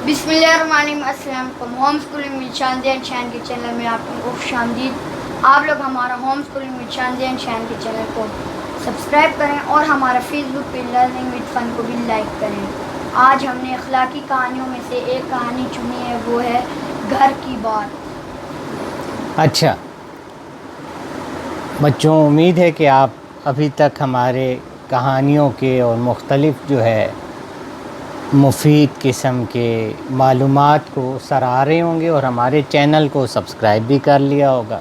बिस्मिल्लाहिर्रहमानिर्रहीम। अस्सलाम वालेकुम। Home schooling with Shandiya and Shan के चैनल में आपको खुश आमदीद। आप लोग हमारा home schooling with Shandiya and Shan के चैनल को सब्सक्राइब करें और हमारा Facebook page learning with fun को भी लाइक करें। आज हमने अखलाकी कहानियों में से एक कहानी चुनी है, वो है घर की बात। अच्छा बच्चों, उम्मीद है कि आप अभी तक हमारे कहानियों के और मुख्तलिफ जो है मुफीद किस्म के मालूमात को सराह रहे होंगे और हमारे चैनल को सब्सक्राइब भी कर लिया होगा।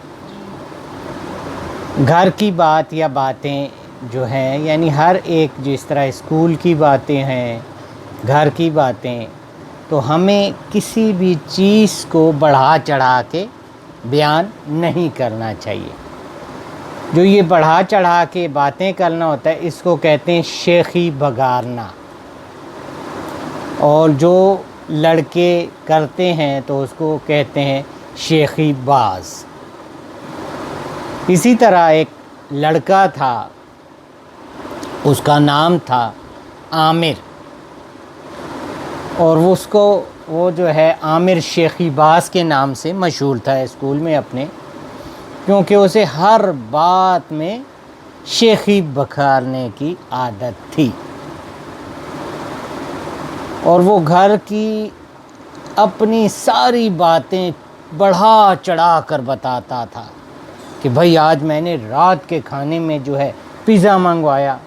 घर की बात या बातें जो हैं, यानी हर एक जिस तरह स्कूल की बातें हैं, घर की बातें, तो हमें किसी भी चीज़ को बढ़ा चढ़ा के बयान नहीं करना चाहिए। जो ये बढ़ा चढ़ा के बातें करना होता है, इसको कहते हैं शेखी बगारना। और जो लड़के करते हैं तो उसको कहते हैं शेखी बाज। इसी तरह एक लड़का था, उसका नाम था आमिर, और वो जो है आमिर शेखी बाज के नाम से मशहूर था स्कूल में अपने, क्योंकि उसे हर बात में शेखी बखारने की आदत थी। और वो घर की अपनी सारी बातें बढ़ा चढ़ा कर बताता था कि भाई आज मैंने रात के खाने में जो है पिज़्ज़ा मंगवाया,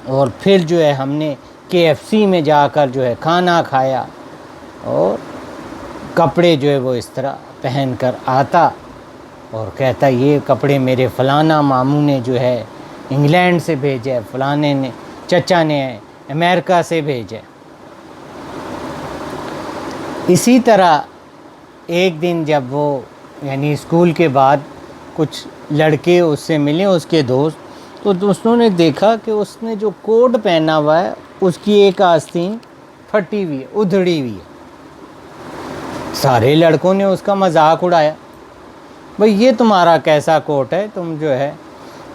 और फिर जो है हमने KFC में जाकर जो है खाना खाया, और कपड़े जो है वो इस तरह पहन कर आता और कहता ये कपड़े मेरे फ़लाना मामू ने जो है इंग्लैंड से भेजे, फ़लाने ने चचा ने अमेरिका से भेजे। इसी तरह एक दिन जब वो यानी स्कूल के बाद कुछ लड़के उससे मिले, उसके दोस्त, तो दोस्तों ने देखा कि उसने जो कोट पहना हुआ है उसकी एक आस्तीन फटी हुई है, उधड़ी हुई है। सारे लड़कों ने उसका मजाक उड़ाया, भाई ये तुम्हारा कैसा कोट है, तुम जो है।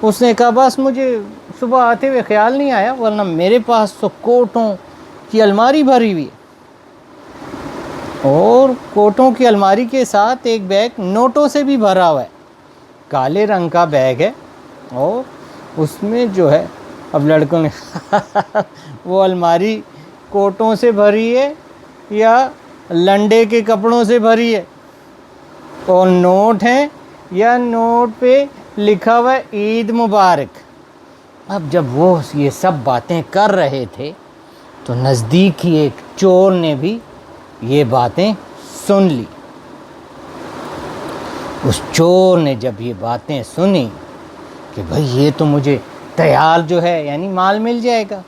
उसने कहा बस मुझे सुबह आते हुए ख्याल नहीं आया, वरना मेरे पास तो कोटों की अलमारी भरी हुई है। और कोटों की अलमारी के साथ एक बैग नोटों से भी भरा हुआ है, काले रंग का बैग है, और उसमें जो है अब लड़कों ने वो अलमारी कोटों से भरी है या लंडे के कपड़ों से भरी है, और नोट हैं या नोट पे लिखा हुआ है ईद मुबारक। अब जब वो ये सब बातें कर रहे थे तो नज़दीक ही एक चोर ने भी ये बातें सुन ली। उस चोर ने जब ये बातें सुनी कि भाई ये तो मुझे तैयार जो है यानी माल मिल जाएगा,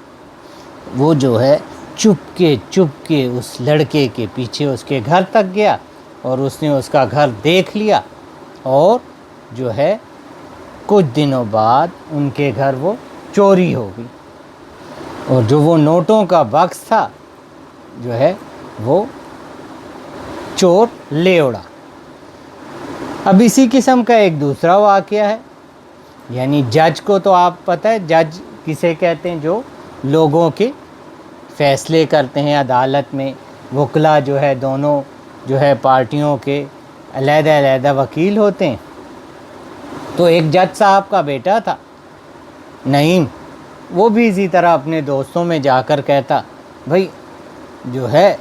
वो जो है चुपके उस लड़के के पीछे उसके घर तक गया, और उसने उसका घर देख लिया, और जो है कुछ दिनों बाद उनके घर वो चोरी हो गई, और जो वो नोटों का बक्स था जो है वो चोर ले उड़ा। अब इसी किस्म का एक दूसरा वाक़या है, यानी जज को तो आप पता है जज किसे कहते हैं, जो लोगों के फ़ैसले करते हैं अदालत में। वकला जो है दोनों जो है पार्टियों के अलग-अलग वकील होते हैं। तो एक जज साहब का बेटा था नईम, वो भी इसी तरह अपने दोस्तों में जाकर कहता भाई जो है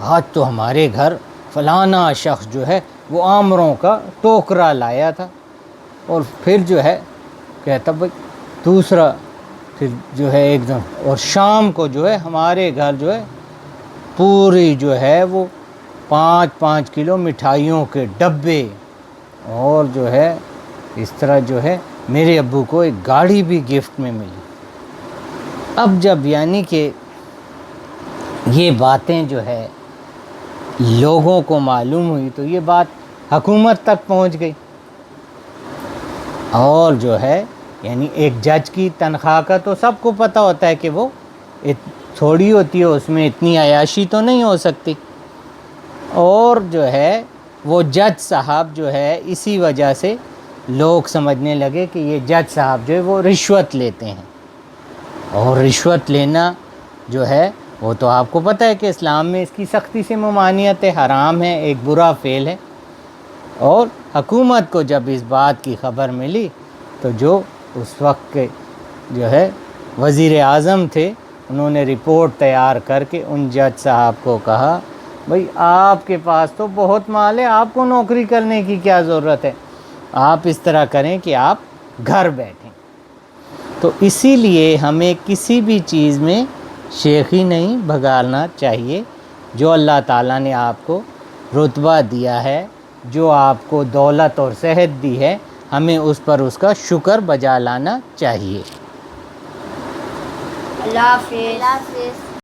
आज तो हमारे घर फ़लाना शख्स जो है वो आमरों का टोकरा लाया था। और फिर जो है कहता भाई दूसरा, फिर जो है एकदम, और शाम को जो है हमारे घर जो है पूरी जो है वो 5-5 किलो मिठाइयों के डब्बे, और जो है इस तरह जो है मेरे अब्बू को एक गाड़ी भी गिफ्ट में मिली। अब जब यानी कि ये बातें जो है लोगों को मालूम हुई तो ये बात हुकूमत तक पहुंच गई, और जो है यानी एक जज की तनख्वाह का तो सबको पता होता है कि वो थोड़ी होती है, उसमें इतनी अयाशी तो नहीं हो सकती। और जो है वो जज साहब जो है इसी वजह से लोग समझने लगे कि ये जज साहब जो है वो रिश्वत लेते हैं, और रिश्वत लेना जो है وہ تو آپ کو پتہ ہے کہ اسلام میں اس کی سختی سے ممانعت ہے، حرام ہے، ایک برا فعل ہے۔ اور حکومت کو جب اس بات کی خبر ملی تو جو اس وقت کے جو ہے وزیر اعظم تھے، انہوں نے رپورٹ تیار کر کے ان جج صاحب کو کہا بھئی آپ کے پاس تو بہت مال ہے، آپ کو نوکری کرنے کی کیا ضرورت ہے، آپ اس طرح کریں کہ آپ گھر بیٹھیں۔ تو اسی لیے ہمیں کسی بھی چیز میں شیخی نہیں بھگانا چاہیے۔ جو اللہ تعالیٰ نے آپ کو رتبہ دیا ہے، جو آپ کو دولت اور صحت دی ہے، ہمیں اس پر اس کا شکر بجا لانا چاہیے۔ اللہ حافظ۔ اللہ حافظ۔